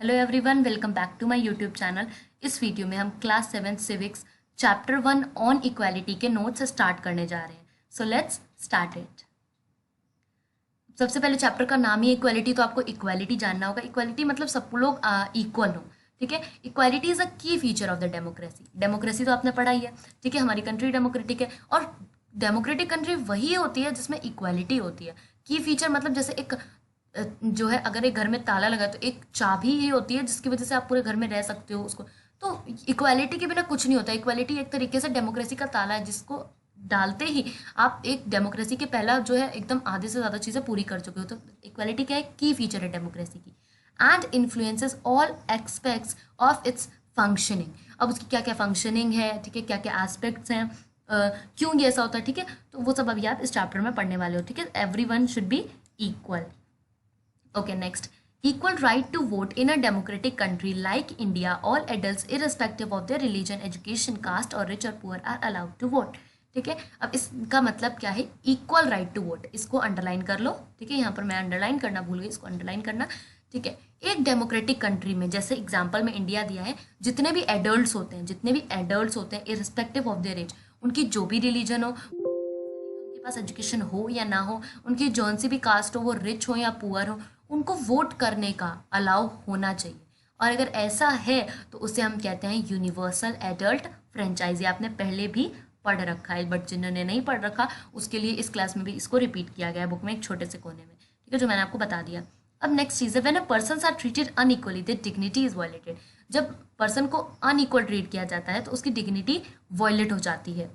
Hello everyone, welcome back to my YouTube channel. इस video में हम class 7 civics chapter 1 on equality के notes से स्टार्ट करने जा रहे हैं। So let's start it. सबसे पहले चैप्टर का नाम ही इक्वालिटी, तो आपको इक्वालिटी जानना होगा। इक्वालिटी मतलब सब लोग इक्वल हो। ठीक है, इक्वालिटी इज अ की feature of the democracy. Democracy तो आपने पढ़ा ही है। ठीक है, हमारी कंट्री डेमोक्रेटिक है और डेमोक्रेटिक कंट्री वही होती है जिसमें इक्वालिटी होती है। की फीचर मतलब जैसे एक जो है, अगर एक घर में ताला लगा तो एक चाबी ही होती है जिसकी वजह से आप पूरे घर में रह सकते हो उसको। तो इक्वालिटी के बिना कुछ नहीं होता। इक्वालिटी एक तरीके से डेमोक्रेसी का ताला है जिसको डालते ही आप एक डेमोक्रेसी के पहला जो है एकदम आधे से ज़्यादा चीज़ें पूरी कर चुके हो। तो इक्वालिटी क्या है? की फीचर है डेमोक्रेसी की and influences all aspects of its functioning. अब उसकी क्या क्या फंक्शनिंग है, ठीक है, क्या क्या एस्पेक्ट्स हैं, क्यों ये ऐसा होता है, ठीक है, तो वो सब अभी आप इस चैप्टर में पढ़ने वाले हो। ठीक है, every one should be equal. Okay, next. Equal right to vote in a democratic country like India, all adults irrespective of their religion, education, caste or rich or poor are allowed to vote. ठीक है, अब इसका मतलब क्या है? Equal right to vote. इसको underline कर लो। ठीक है, यहाँ पर मैं अंडरलाइन करना भूल गई, इसको अंडरलाइन करना। ठीक है, एक डेमोक्रेटिक कंट्री में, जैसे एग्जाम्पल में इंडिया दिया है, जितने भी एडल्ट्स होते हैं इरिस्पेक्टिव ऑफ देयर एज, उनकी जो भी रिलीजन हो, उनके पास एजुकेशन हो या ना हो, उनकी जौन सी भी कास्ट हो, वो रिच हो या पुअर हो, उनको वोट करने का अलाउ होना चाहिए। और अगर ऐसा है तो उसे हम कहते हैं यूनिवर्सल एडल्ट फ्रेंचाइजी। आपने पहले भी पढ़ रखा है, बट जिन्होंने नहीं पढ़ रखा उसके लिए इस क्लास में भी इसको रिपीट किया गया है बुक में, एक छोटे से कोने में। ठीक है, जो मैंने आपको बता दिया। अब नेक्स्ट चीज़ है, when a person are treated unequally their dignity is violated. जब पर्सन को अनइक्वल ट्रीट किया जाता है तो उसकी डिग्निटी वायलेट हो जाती है।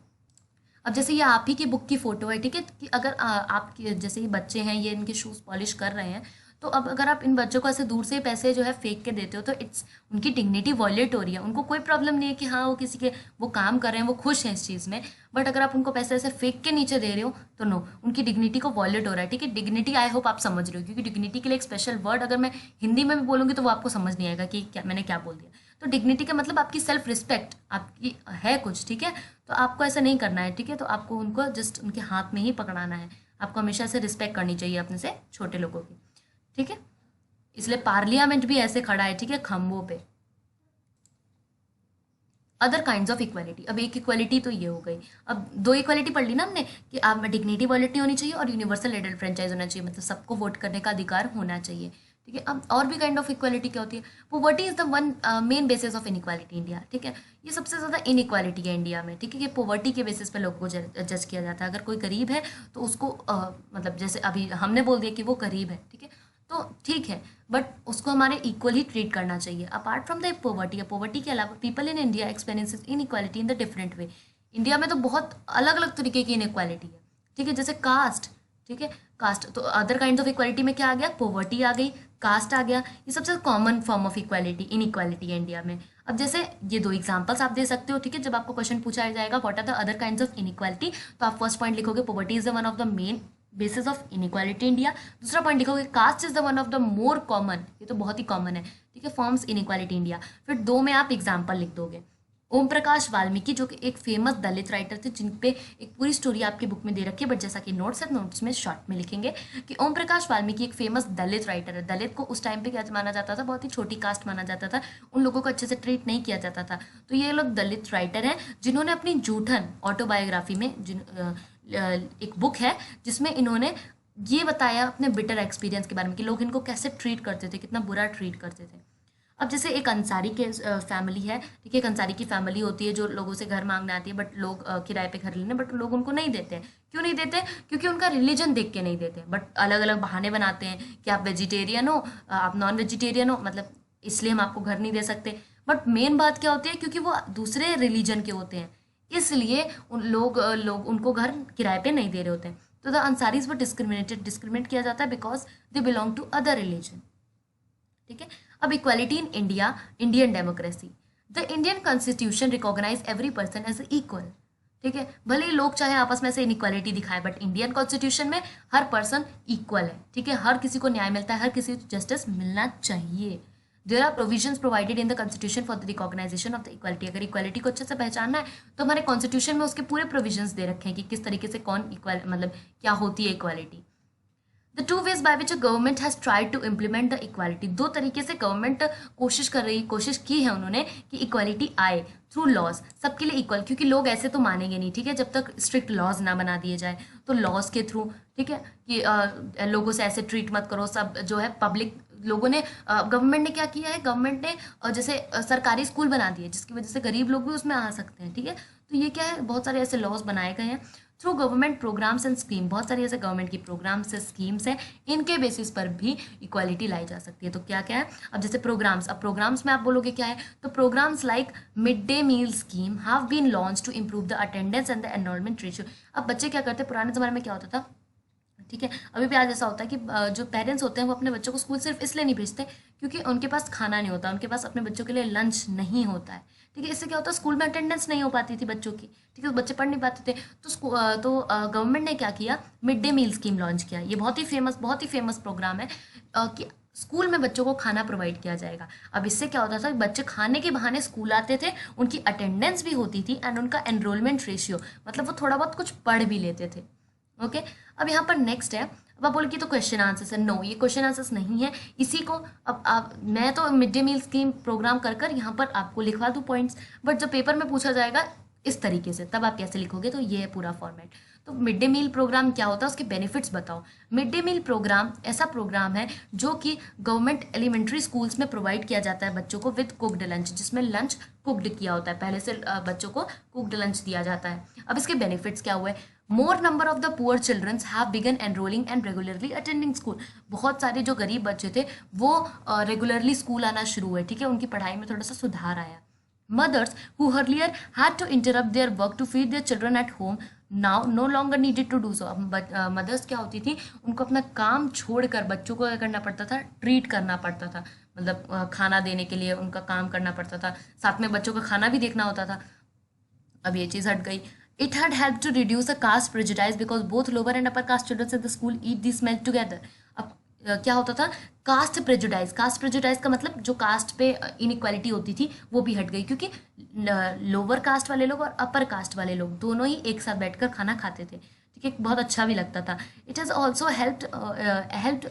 अब जैसे ये आप ही की बुक की फोटो है, ठीक है, कि अगर आप जैसे ये बच्चे हैं, ये इनके शूज़ पॉलिश कर रहे हैं, तो अब अगर आप इन बच्चों को ऐसे दूर से पैसे जो है फेंक के देते हो तो इट्स उनकी डिग्निटी वॉयलेट हो रही है। उनको कोई प्रॉब्लम नहीं है कि हाँ वो किसी के वो काम कर रहे हैं, वो खुश हैं इस चीज़ में। बट अगर आप उनको पैसे ऐसे फेंक के नीचे दे रहे हो तो नो, उनकी डिग्निटी को वॉयलेट हो रहा है। ठीक है, डिग्निटी आई होप आप समझ रहे हो, क्योंकि डिग्निटी के लिए एक स्पेशल वर्ड अगर मैं हिंदी में भी बोलूँगी तो वो आपको समझ नहीं आएगा कि क्या मैंने क्या बोल दिया। तो डिग्निटी का मतलब आपकी सेल्फ रिस्पेक्ट आपकी है कुछ। ठीक है, तो आपको ऐसा नहीं करना है। ठीक है, तो आपको उनको जस्ट उनके हाथ में ही पकड़ाना है। आपको हमेशा से रिस्पेक्ट करनी चाहिए अपने से छोटे लोगों की। ठीक है, इसलिए पार्लियामेंट भी ऐसे खड़ा है, ठीक है, खंभों पे। अदर काइंड्स ऑफ इक्वालिटी, अब एक इक्वालिटी तो ये हो गई। अब दो इक्वालिटी पढ़ ली ना हमने, कि आप में डिग्निटी वायलेट नहीं होनी चाहिए और यूनिवर्सल एडल्ट फ्रेंचाइज होना चाहिए, मतलब सबको वोट करने का अधिकार होना चाहिए। ठीक है, अब और भी काइंड ऑफ इक्वालिटी क्या होती है? Poverty is the one main basis of inequality India. ठीक है, ये सबसे ज़्यादा इनइक्वालिटी है इंडिया में। ठीक है, ये पोवर्टी के बेसिस पे लोगों को जज किया जाता है। अगर कोई गरीब है तो उसको मतलब जैसे अभी हमने बोल दिया कि वो गरीब है, ठीक है, तो ठीक है, बट उसको हमारे इक्वल ही ट्रीट करना चाहिए। Apart from the poverty, poverty के अलावा people in India experiences in equality in the different way. India में तो बहुत अलग अलग तरीके की इनइक्वालिटी है। ठीक है, जैसे कास्ट। ठीक है, कास्ट तो अदर काइंड ऑफ इक्वालिटी में क्या आ गया? पोवर्टी आ गई, कास्ट आ गया। ये सबसे common form of equality inequality है इंडिया में। अब जैसे ये दो एग्जांपल्स आप दे सकते हो। ठीक है, जब आपको क्वेश्चन पूछा जाएगा what are the other kinds of inequality, तो आप फर्स्ट पॉइंट लिखोगे poverty is the one of the main basis of inequality India. दूसरा पॉइंट लिखोगे caste is the one of the more common, ये तो बहुत ही कॉमन है, ठीक है, फॉर्म्स इनइक्वालिटी इंडिया। फिर दो में आप एग्जाम्पल लिख दोगे। ओम प्रकाश वाल्मीकि जो कि एक फेमस दलित राइटर थे, जिन पे एक पूरी स्टोरी आपकी बुक में दे रखी है, बट जैसा कि नोट्स है, नोट्स में शॉर्ट में लिखेंगे कि ओम प्रकाश वाल्मीकि एक फेमस दलित राइटर है। दलित को उस टाइम पे क्या माना जाता था? बहुत ही छोटी कास्ट माना जाता था, उन लोगों को अच्छे से ट्रीट नहीं किया जाता था। तो ये लोग दलित राइटर हैं जिन्होंने अपनी जूठन ऑटोबायोग्राफी में एक बुक है जिसमें इन्होंने ये बताया अपने बिटर एक्सपीरियंस के बारे में कि लोग इनको कैसे ट्रीट करते थे, कितना बुरा ट्रीट करते थे। अब जैसे एक अंसारी के फैमिली है, ठीक है, एक अंसारी की फैमिली होती है जो लोगों से घर मांगने आती है, बट लोग किराए पे घर लेने, बट लोग उनको नहीं देते हैं। क्यों नहीं देते? क्योंकि उनका रिलीजन देख के नहीं देते, बट अलग अलग बहाने बनाते हैं कि आप वेजिटेरियन हो, आप नॉन वेजिटेरियन हो, मतलब इसलिए हम आपको घर नहीं दे सकते। बट मेन बात क्या होती है? क्योंकि वो दूसरे रिलीजन के होते हैं, इसलिए उन लोग उनको घर किराए पे नहीं दे रहे होते हैं। तो द अंसारीज वर डिस्क्रिमिनेट किया जाता है because they belong to other religion. ठीक है, अब equality in India, Indian democracy. The Indian constitution recognise every person as equal. ठीक है, भले ही लोग चाहे आपस में से इनइक्वालिटी दिखाए, बट इंडियन कॉन्स्टिट्यूशन में हर पर्सन इक्वल है। ठीक है, हर किसी को न्याय मिलता है, हर किसी को जस्टिस मिलना चाहिए। There are provisions provided in the constitution for the recognisation of the equality. अगर इक्वालिटी को अच्छे से पहचानना है तो हमारे कॉन्स्टिट्यूशन में उसके पूरे प्रोविजंस दे रखे हैं कि किस तरीके से कौन इक्वल, मतलब क्या होती है equality. The two ways by which government has tried to implement the equality, दो तरीके से गवर्नमेंट कोशिश की है उन्होंने कि इक्वालिटी आए थ्रू लॉज, सबके लिए इक्वल, क्योंकि लोग ऐसे तो मानेंगे नहीं, ठीक है, जब तक स्ट्रिक्ट लॉज ना बना दिए जाए, तो लॉज के थ्रू, ठीक है, कि लोगों से ऐसे ट्रीट मत करो, सब जो है पब्लिक लोगों ने, गवर्नमेंट ने क्या किया है, गवर्नमेंट ने जैसे सरकारी स्कूल बना दिए जिसकी वजह से गरीब लोग भी उसमें आ सकते हैं, ठीक है, तो ये क्या है, बहुत सारे ऐसे लॉज बनाए गए हैं through government programmes and scheme, बहुत सारी ऐसे गवर्नमेंट की प्रोग्राम्स है, स्कीम्स हैं, इनके बेसिस पर भी इक्वालिटी लाई जा सकती है। तो क्या क्या है, अब जैसे प्रोग्राम्स, अब प्रोग्राम्स में आप बोलोगे क्या है, तो programmes like mid day meal scheme have been launch to improve the attendance and the enrolment ratio. अब बच्चे क्या करते हैं, पुराने ज़माने में क्या होता था, ठीक है, अभी भी आज ऐसा होता है कि जो पेरेंट्स होते हैं वो अपने बच्चों को स्कूल सिर्फ इसलिए नहीं भेजते क्योंकि उनके पास खाना नहीं होता, उनके पास अपने बच्चों के लिए लंच नहीं होता है, ठीक है, इससे क्या होता है, स्कूल में अटेंडेंस नहीं हो पाती थी बच्चों की, ठीक है, बच्चे पढ़ नहीं पाते थे, तो गवर्नमेंट ने क्या किया, mid day meal scheme launch किया। ये बहुत ही फेमस प्रोग्राम है कि स्कूल में बच्चों को खाना प्रोवाइड किया जाएगा। अब इससे क्या होता था, बच्चे खाने के बहाने स्कूल आते थे, उनकी अटेंडेंस भी होती थी एंड उनका एनरोलमेंट रेशियो, मतलब वो थोड़ा बहुत कुछ पढ़ भी लेते थे। ओके, अब यहाँ पर नेक्स्ट है, अब आप बोले कि तो क्वेश्चन आंसर्स है, नो, ये क्वेश्चन आंसर्स नहीं है, इसी को अब आप, मैं तो mid day meal scheme programme कर कर यहाँ पर आपको लिखवा दूँ पॉइंट्स, बट जब पेपर में पूछा जाएगा इस तरीके से, तब आप कैसे लिखोगे, तो ये है पूरा फॉर्मेट। तो मिड डे मील प्रोग्राम क्या होता है, उसके बेनिफिट्स बताओ। मिड डे मील प्रोग्राम ऐसा प्रोग्राम है जो कि गवर्नमेंट एलिमेंट्री स्कूल्स में प्रोवाइड किया जाता है बच्चों को विद कुकड लंच, जिसमें लंच कुकड किया होता है, पहले से बच्चों को कुकड लंच दिया जाता है। अब इसके बेनिफिट्स क्या हुए, more number of the poor childrens have began enrolling and regularly attending school, बहुत सारे जो गरीब बच्चे थे वो रेगुलरली स्कूल आना शुरू हुए, ठीक है, उनकी पढ़ाई में थोड़ा सा सुधार आया। Mothers who earlier had to interrupt their work to feed their children at home now no longer needed to do so। अब मदर्स क्या होती थी, उनको अपना काम छोड़कर बच्चों को क्या करना पड़ता था, ट्रीट करना पड़ता था, मतलब खाना देने के लिए उनका काम करना पड़ता था, साथ में बच्चों का खाना भी देखना होता था। अब ये चीज़ हट गई। It had helped to reduce the caste prejudice because both lower and upper caste children in the school eat these meals together। अब क्या होता था, कास्ट प्रेजुडाइज, कास्ट प्रेजुडाइज का मतलब जो कास्ट पे इनइक्वालिटी होती थी वो भी हट गई, क्योंकि लोअर कास्ट वाले लोग और अपर कास्ट वाले लोग दोनों ही एक साथ बैठकर खाना खाते थे, ठीक है, बहुत अच्छा भी लगता था। It has also helped to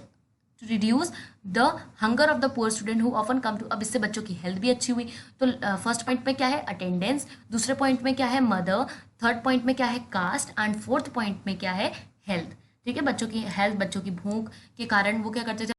reduce the hunger of the poor student who often come to. अब इससे बच्चों की हेल्थ भी अच्छी हुई। तो फर्स्ट पॉइंट में क्या है, अटेंडेंस, दूसरे पॉइंट में क्या है, मदर, थर्ड पॉइंट में क्या है, कास्ट, एंड फोर्थ पॉइंट में क्या है, हेल्थ, ठीक है, बच्चों की हेल्थ, बच्चों की भूख के कारण वो क्या करते थे,